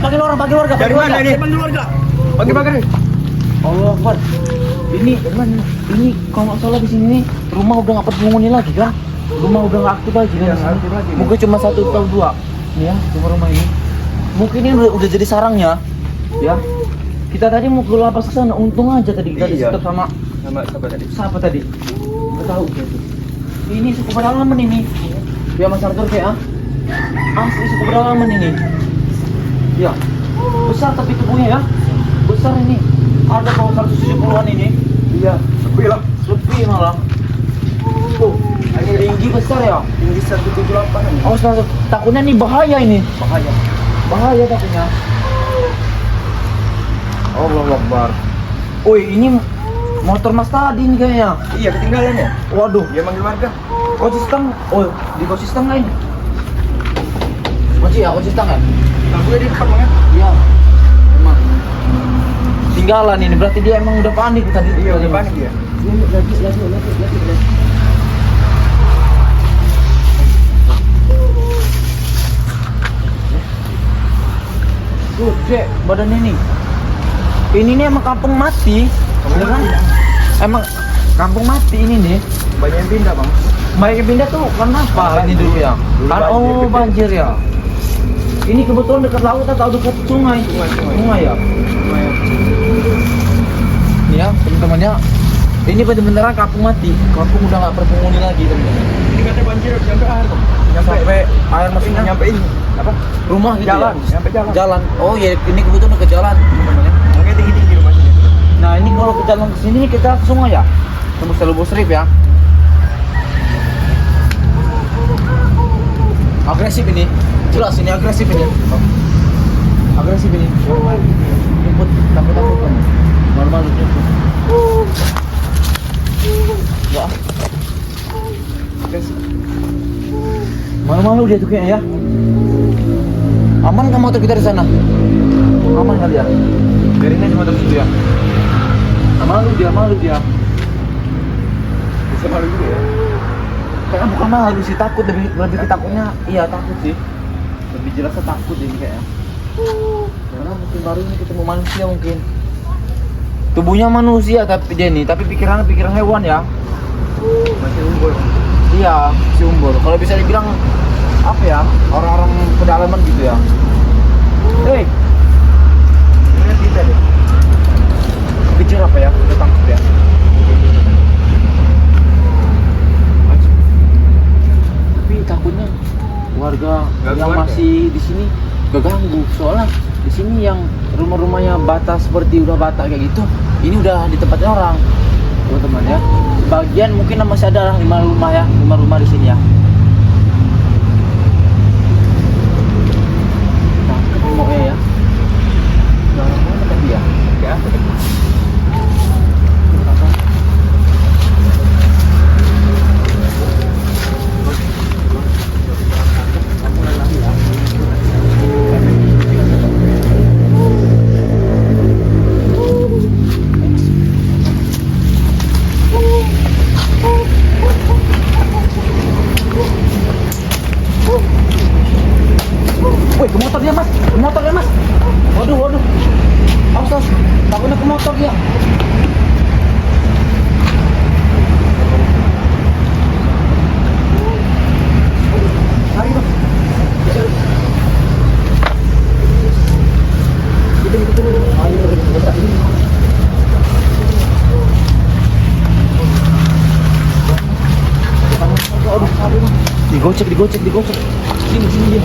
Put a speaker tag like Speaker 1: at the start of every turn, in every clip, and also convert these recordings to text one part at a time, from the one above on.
Speaker 1: panggil orang, panggil warga.
Speaker 2: Dari mana ini?
Speaker 1: Panggil warga.
Speaker 2: Panggil nih.
Speaker 1: Allah Akbar. Ini kalau nggak salah di sini nih, rumah udah nggak berpenghuni lagi kan? Rumah udah nggak aktif lagi kan?
Speaker 2: Aktif lagi.
Speaker 1: Mungkin cuma 1 atau 2. Nih ya, rumah ini. Mungkin ini udah jadi sarangnya. Ya. Kita tadi mau ke lapas ke sana, untung aja tadi kita di-stop sama
Speaker 2: siapa tadi?
Speaker 1: siapa tadi? Nggak tahu gitu. Ini suku pedalaman ini. Ya Mas Arthur ya. Asli suku pedalaman ini. Ya. Besar tapi tubuhnya ya. Besar ini. Ada kalau 170-an ini.
Speaker 2: Iya, lebih lah.
Speaker 1: Lebih malah. Tuh, ini tinggi besar ya.
Speaker 2: Tinggi 178 ini.
Speaker 1: Oh, takutnya nih bahaya ini.
Speaker 2: Bahaya.
Speaker 1: Bahaya takutnya. Allah Akbar. Woi, ini motor Mas tadi nih kayaknya.
Speaker 2: Iya, ketinggalan ya?
Speaker 1: Waduh,
Speaker 2: Dia manggil warga.
Speaker 1: kunci stang. Oh, di kunci stang lain. Kunci stang kan?
Speaker 2: Lampunya di depan banget.
Speaker 1: Iya. Emang. Tinggalan ini berarti dia emang udah panik tadi.
Speaker 2: Iya, udah panik dia.
Speaker 1: Lagi. Gede badan ini. Ini nih emang kampung mati, ya kan? Emang kampung mati ini nih.
Speaker 2: Banyak yang pindah, Bang.
Speaker 1: Banyak yang pindah tuh kenapa ini dulu ya?
Speaker 2: Dulu
Speaker 1: Oh, banjir ya. Ini kebetulan dekat laut atau dekat sungai? Sungai ya. Nih ya, teman-temannya. Ini benar-benar kampung mati. Kampung udah nggak berpenghuni lagi, teman-teman.
Speaker 2: Ini katanya banjir sampai air, Bang.
Speaker 1: Sampai air masih
Speaker 2: Nyampe ini. Apa?
Speaker 1: rumah gitu
Speaker 2: Jalan,
Speaker 1: ya?
Speaker 2: sampai jalan.
Speaker 1: Jalan. Oh ya, ini kebetulan ke jalan, teman-teman ya.
Speaker 2: Makanya tinggi-tinggi rumahnya.
Speaker 1: Nah ini kalau ke jalan ke sini kita ke sungai ya, tembus Telubus Rip ya. Agresif ini, jelas ini agresif ini. Agresif ini. Jemput, takut kamu. Malu-malu jemput. Ya.
Speaker 2: Agresif.
Speaker 1: Malu-malu dia tuh kayaknya ya. Aman nggak motor kita di sana? Aman kali ya? Biarin aja motor situ ya. Malu dia.
Speaker 2: Bisa malu juga ya.
Speaker 1: Kayaknya bukan malu sih, takut lebih ke takutnya. Iya takut sih. Lebih jelasnya takut ini kayaknya. Karena mungkin baru ini ketemu manusia mungkin. Tubuhnya manusia tapi dia nih, tapi pikiran hewan ya.
Speaker 2: Masih unggul.
Speaker 1: Iya, si umbul. Kalau bisa dibilang apa ya? Orang-orang pedalaman gitu ya. Hei,
Speaker 2: Lihat kita deh.
Speaker 1: kejar apa ya? Udah tangkap ya. Tapi takutnya warga yang masih di sini keganggu, soalnya di sini yang rumah-rumahnya bata seperti udah bata kayak gitu, ini udah di tempatnya orang, teman-teman ya. Sebagian mungkin masih ada 5 rumah ya, 5 rumah di sini ya. Nah, ketemu ya. Orang mana tadi ya?
Speaker 2: Ya.
Speaker 1: Woi, ke motor dia mas, waduh, awas, takutnya ke motor dia. Lari bang. Digocek. Sini,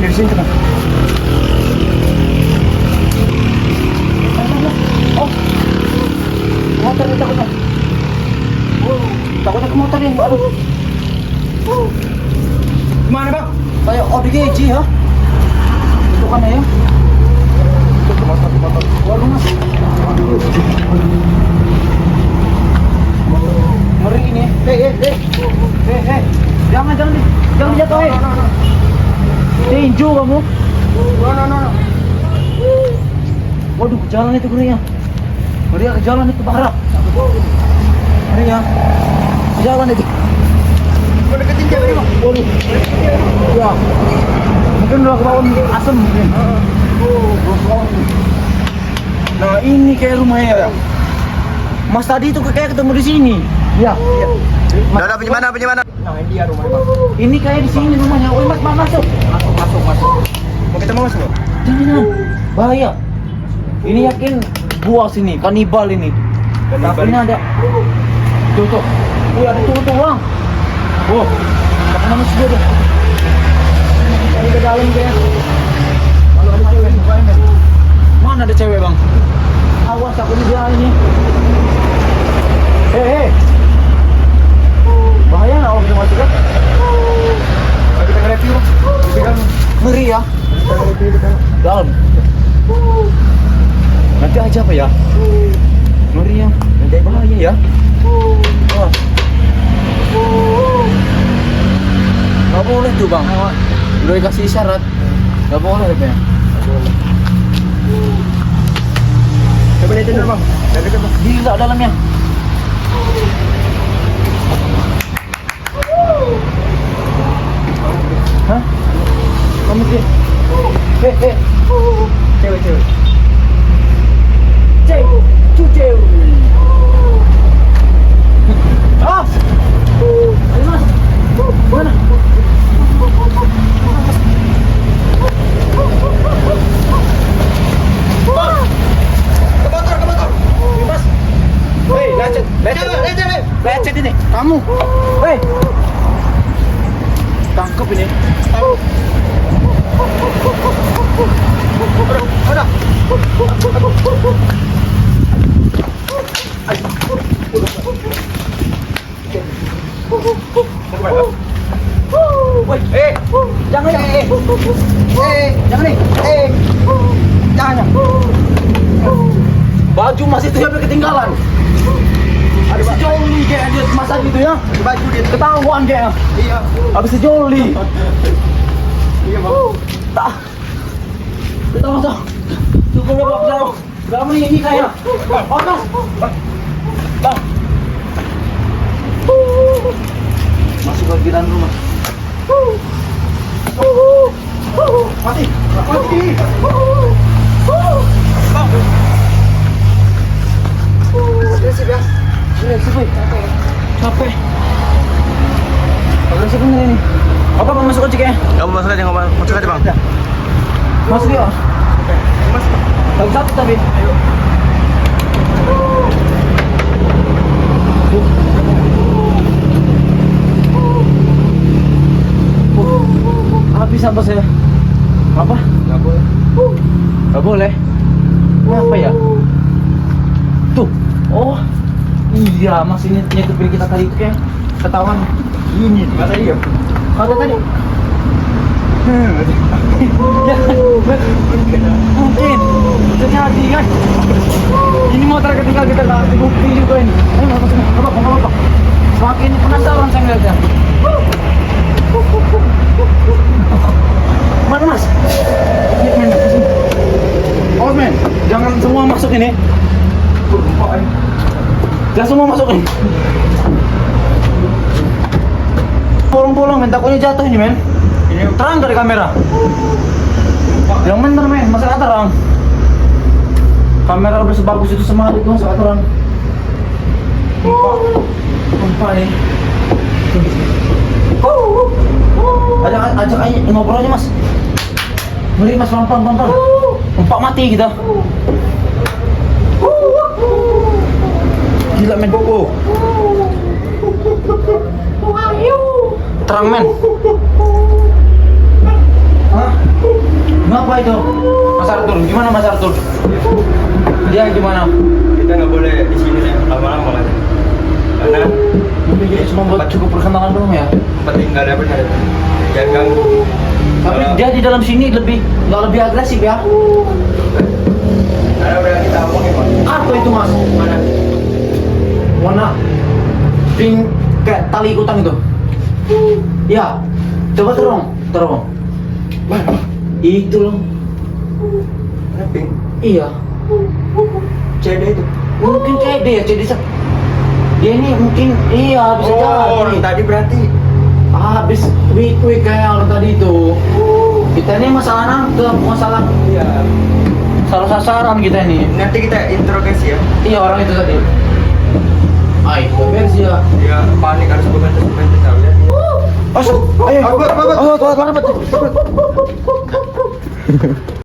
Speaker 1: dari sini teman. Oh, motor ini takutnya. Takutnya ke motor ini, aduh.
Speaker 2: Gimana, Bang?
Speaker 1: Kayak ODGJ ya. Itu kan ya.
Speaker 2: Itu ke motor.
Speaker 1: Waduh mas. Ngeri ini. Hei. Jangan dijatuhin. Tinju kamu.
Speaker 2: No.
Speaker 1: Waduh, ke jalan itu ngerinya. Ngeri ya, ke jalan itu parah. Ngeri ya. Ke jalan itu.
Speaker 2: Kau deketin dia tadi, Bang.
Speaker 1: Waduh. Ya. Mungkin udah kebawaan asem mungkin. Nah ini kayak rumahnya ya. Mas tadi itu kayak ketemu di sini. Iya. Iya.
Speaker 2: Udah punya mana?
Speaker 3: Nah, ini dia rumahnya, Bang.
Speaker 1: Ini kayak di sini rumahnya. Oh mas, masuk. Masuk.
Speaker 2: Mau kita mau masuk loh?
Speaker 1: Jangan, bahaya. Ini yakin buah sini, kanibal ini.
Speaker 2: Kanibal.
Speaker 1: Ini ada. Tuh. Wih ada tulang. Oh, kata manusia deh. Ini ke dalam dia. Kalau ada cewek, bukain men. Mana ada cewek bang? Awas aku di jalan ini. Hei. Bahaya nggak kalau kita masuk kan?
Speaker 2: Ayo kita nge-review Bang. Di dalam.
Speaker 1: Ngeri ya.
Speaker 2: Kita nge-review di dalam.
Speaker 1: Dalam. Nanti aja apa ya? Ngeri ya. Nanti bahaya ya. Oh. Gak boleh tuh bang. Udah dikasih isyarat. Gak boleh ya.
Speaker 2: Coba lihat dulu Bang. Lihat dekat Bang.
Speaker 1: Gila dalamnya. Hah? Kamu sih? Cewek. Cewek. Ah! Ayo mas. Mana?
Speaker 2: Ke motor.
Speaker 1: Mas. Hei, lecet ini. Kamu. Hei. Tangkap ini.
Speaker 2: Ada.
Speaker 1: Woi, jangan nih. Jangan nih. Jangan. Baju masih tuh sampai ketinggalan. Ada si Joli kayak dia masa gitu ya.
Speaker 2: Baju dia.
Speaker 1: Ketahuan kayak.
Speaker 2: Iya.
Speaker 1: Habis si Joli.
Speaker 2: Iya Bang.
Speaker 1: Tak. Betul. Cukup ya, Bang. Berapa nih ini kayak? Panas. Bang. Masuk ke jiran rumah.
Speaker 2: Mati.
Speaker 1: Bang.
Speaker 2: Agresif ya.
Speaker 1: Capek. Agresif bener ini. Apa mau masuk aja kayaknya?
Speaker 2: Kamu masuk aja Bang.
Speaker 1: Masuk ya?
Speaker 2: Masuk.
Speaker 1: Lagi satu tapi. Ayo. Habis apa saya? Apa?
Speaker 2: Enggak boleh.
Speaker 1: Gak boleh. Kenapa ya? Tuh. Oh. Iya, masih nyetupin kita tadi itu kayak ketahuan. Ini
Speaker 2: Kata dia.
Speaker 1: kata tadi. Mungkin terjadi kan. Ini motor ketinggal kita nggak ada bukti juga ini. Ayo masuk. Apa? Semakin penasaran saya ngeliatnya. Mana mas? Men, awas men, jangan semua masuk ini. Jangan semua masuk ini. Bolong-bolong men, takutnya jatuh ini men.
Speaker 2: Ini
Speaker 1: Terang dari kamera. Yang bener men, masa nggak terang? Kamera udah sebagus itu semangat itu masa nggak terang? Gempa nih. Ajak aja ngobrol aja mas. Beli mas pelan-pelan. Gempa mati kita. Gila men. Terang men. Hah? Kenapa itu? Mas Arthur, gimana Mas Arthur? Dia gimana?
Speaker 2: kita nggak boleh di sini ya, lama-lama kan. Karena
Speaker 1: Mungkin jadi cuma buat cukup perkenalan doang ya.
Speaker 2: penting nggak ada benar. Jangan ganggu.
Speaker 1: Tapi
Speaker 2: Kalau-
Speaker 1: dia di dalam sini nggak lebih agresif ya.
Speaker 2: Karena udah kita omongin Bang.
Speaker 1: Apa itu mas?
Speaker 2: Mana?
Speaker 1: Warna pink kayak tali ikutan itu. Ya, coba terong.
Speaker 2: Mana?
Speaker 1: Itu loh.
Speaker 2: Mana pink?
Speaker 1: Iya.
Speaker 2: CD itu.
Speaker 1: Mungkin CD ya, CD dia ini mungkin iya bisa
Speaker 2: Oh, orang
Speaker 1: jadi.
Speaker 2: tadi berarti.
Speaker 1: Habis week kayak orang tadi itu. Kita ini masalah nangkep, masalah
Speaker 2: Iya.
Speaker 1: salah sasaran kita ini.
Speaker 2: Nanti kita interogasi ya.
Speaker 1: Iya orang itu tadi. Ay, beres ya.
Speaker 2: Dia panik harus berbentuk tahu ya.
Speaker 1: Ayo, ayo, ayo,